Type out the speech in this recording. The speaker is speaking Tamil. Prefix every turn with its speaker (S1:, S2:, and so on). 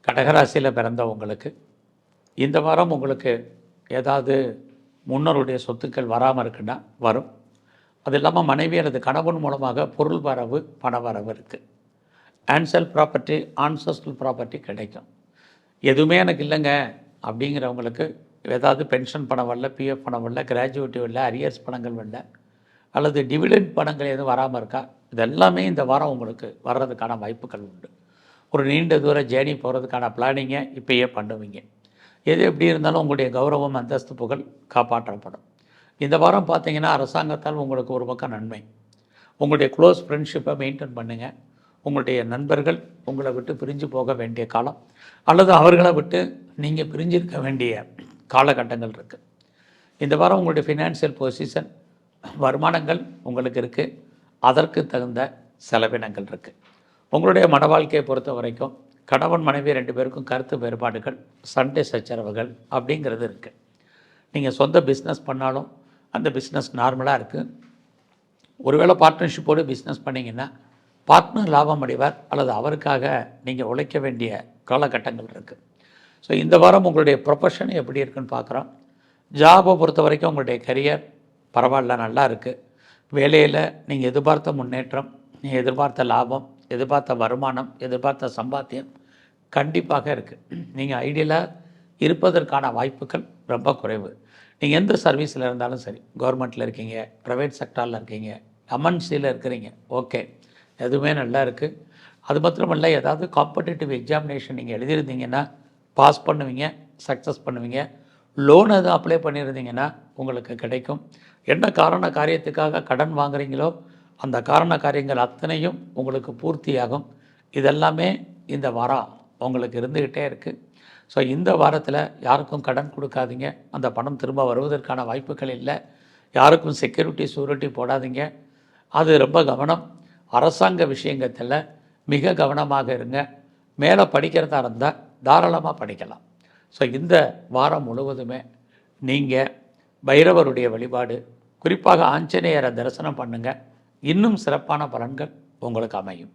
S1: கடகராசியில் பிறந்தவங்களுக்கு இந்த வாரம் உங்களுக்கு ஏதாவது முன்னோருடைய சொத்துக்கள் வராமல் இருக்குன்னா வரும். அது இல்லாமல் மனைவி அல்லது கணவன் மூலமாக பொருள் வரவு பண வரவு இருக்குது. ஆன்சல் ப்ராப்பர்ட்டி ஆன்சஸ்டல் ப்ராப்பர்ட்டி கிடைக்கும். எதுவுமே எனக்கு இல்லைங்க அப்படிங்கிறவங்களுக்கு ஏதாவது பென்ஷன் பணம் வரல, பிஎஃப் பணம் வரல, கிராஜுவேட்டி வரல, அரியர்ஸ் பணங்கள் வரல, அல்லது டிவிடெண்ட் பணங்கள் எதுவும் வராமல் இருக்கா, இதெல்லாமே இந்த வாரம் உங்களுக்கு வர்றதுக்கான வாய்ப்புகள் உண்டு. ஒரு நீண்ட தூர ஜேர்னி போகிறதுக்கான பிளானிங்கை இப்போயே பண்ணுவீங்க. எது எப்படி இருந்தாலும் உங்களுடைய கௌரவம் அந்தஸ்து புகழ் காப்பாற்றப்படும். இந்த வாரம் பார்த்தீங்கன்னா அரசாங்கத்தால் உங்களுக்கு ஒரு பக்கம் நன்மை. உங்களுடைய க்ளோஸ் ஃப்ரெண்ட்ஷிப்பை மெயின்டைன் பண்ணுங்கள். உங்களுடைய நண்பர்கள் உங்களை விட்டு பிரிஞ்சு போக வேண்டிய காலம், அல்லது அவர்களை விட்டு நீங்கள் பிரிஞ்சிருக்க வேண்டிய காலகட்டங்கள் இருக்குது. இந்த வாரம் உங்களுடைய ஃபினான்ஷியல் பொசிஷன் வருமானங்கள் உங்களுக்கு இருக்குது, அதற்கு தகுந்த செலவினங்கள் இருக்குது. உங்களுடைய மன வாழ்க்கையை பொறுத்த வரைக்கும் கணவன் மனைவி 2 பேருக்கும் கருத்து வேறுபாடுகள், சண்டை சச்சரவுகள் அப்படிங்கிறது இருக்குது. நீங்கள் சொந்த பிஸ்னஸ் பண்ணாலும் அந்த பிஸ்னஸ் நார்மலாக இருக்குது. ஒருவேளை பார்ட்னர்ஷிப்போடு பிஸ்னஸ் பண்ணிங்கன்னா பார்ட்னர் லாபம் அடைவார், அல்லது அவருக்காக நீங்கள் உழைக்க வேண்டிய காலகட்டங்கள் இருக்குது. ஸோ இந்த வாரம் உங்களுடைய ப்ரொஃபஷன் எப்படி இருக்குன்னு பார்க்குறோம். ஜாபை பொறுத்த வரைக்கும் உங்களுடைய கரியர் பரவாயில்ல, நல்லா இருக்குது. வேலையில் நீங்கள் எதிர்பார்த்த முன்னேற்றம், நீங்கள் எதிர்பார்த்த லாபம், எதிர்பார்த்த வருமானம், எதிர்பார்த்த சம்பாத்தியம் கண்டிப்பாக இருக்குது. நீங்கள் ஐடியலாக இருப்பதற்கான வாய்ப்புகள் ரொம்ப குறைவு. நீங்கள் எந்த சர்வீஸில் இருந்தாலும் சரி, கவர்மெண்ட்டில் இருக்கீங்க, ப்ரைவேட் செக்டாரில் இருக்கீங்க, எம்என்சியில் இருக்கிறீங்க, ஓகே, எதுவுமே நல்லா இருக்குது. அது மாத்திரமல்ல, ஏதாவது காம்படிட்டிவ் எக்ஸாமினேஷன் நீங்கள் எழுதியிருந்தீங்கன்னா பாஸ் பண்ணுவீங்க, சக்ஸஸ் பண்ணுவீங்க. லோன் எதுவும் அப்ளை பண்ணியிருந்தீங்கன்னா உங்களுக்கு கிடைக்கும். என்ன காரியத்துக்காக கடன் வாங்குறீங்களோ அந்த காரியங்கள் அத்தனையும் உங்களுக்கு பூர்த்தியாகும். இதெல்லாமே இந்த வாரம் உங்களுக்கு இருந்துக்கிட்டே இருக்குது. ஸோ இந்த வாரத்தில் யாருக்கும் கடன் கொடுக்காதீங்க, அந்த பணம் திரும்ப வருவதற்கான வாய்ப்புகள் இல்லை. யாருக்கும் செக்யூரிட்டி சூரிட்டி போடாதீங்க, அது ரொம்ப கவனம். அரசாங்க விஷயத்தில் மிக கவனமாக இருங்க. மேலே படிக்கிறதா இருந்தால் தாராளமாக படிக்கலாம். ஸோ இந்த வாரம் முழுவதுமே நீங்கள் பைரவருடைய வழிபாடு, குறிப்பாக ஆஞ்சநேயரை தரிசனம் பண்ணுங்கள். இன்னும் சிறப்பான பலன்கள் உங்களுக்கு அமையும்.